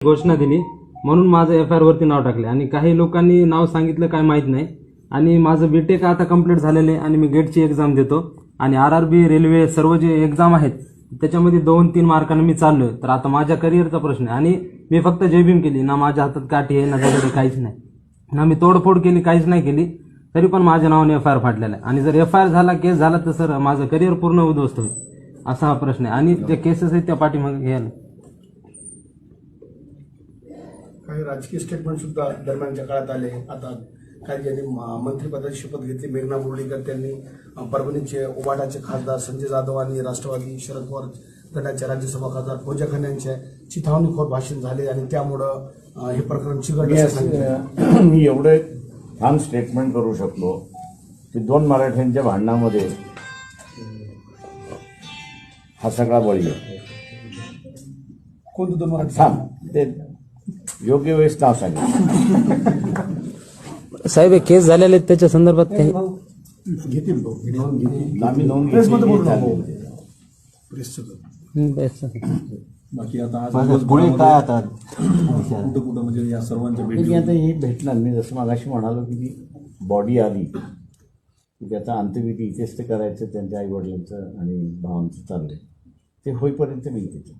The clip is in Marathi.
घोषणा दिली म्हणून माझं FIR वरती नाव टाकले आणि काही लोकांनी नाव सांगितलं काय माहीत नाही. आणि माझं BTech आता कंप्लीट झालेलं आहे आणि मी गेटची एक्झाम देतो आणि RRB रेल्वे सर्व जे एक्झाम आहेत त्याच्यामध्ये 2-3 मार्काने मी चाललोय. तर आता माझ्या करिअरचा प्रश्न आहे आणि मी फक्त जयभीम केली ना, माझ्या हातात काठी आहे ना दगड काहीच नाही ना, मी तोडफोड केली काहीच नाही केली, तरी पण माझ्या नावाने FIR फाटलेला आहे. आणि जर FIR झाला केस झाला तर सर माझं करिअर पूर्ण उद्ध्वस्त होईल असा हा प्रश्न आहे. आणि जे केसेस आहेत त्या पाठीमागे घ्यायला काही राजकीय स्टेटमेंट सुद्धा दरम्यानच्या काळात आले. आता काही ज्यांनी मंत्रिपदाची शपथ घेतली, मेघना बोर्डीकर त्यांनी परभणीचे उबाटाचे खासदार संजय जाधव आणि राष्ट्रवादी शरद पवार गटाचे राज्यसभा खासदार फौजा खान यांचे चिथावणीखोर भाषण झाले आणि त्यामुळं हे प्रकरण चिघळलं. मी एवढे ठाम स्टेटमेंट करू शकलो की 2 मराठ्यांच्या भांडणामध्ये हा सगळा बळी आहे. कोणते 2 मराठी थांब, ते योग्य वेळेस नाव सांगितलं. साहेब केस झालेले आहेत त्याच्या संदर्भात काही घेतील आम्ही नोंद प्रेसमध्ये बोलू घेतली. बाकी आता काय आता कुठं म्हणजे या सर्वांच्या भेटी आता हे भेटणार. मी जसं मागाशी म्हणालो की ती बॉडी आली की त्याचा अंत्यविधी इथेच ते करायचं, त्यांच्या आईवडिलांचं आणि भावांचं चाललंय ते होईपर्यंत मी तिथे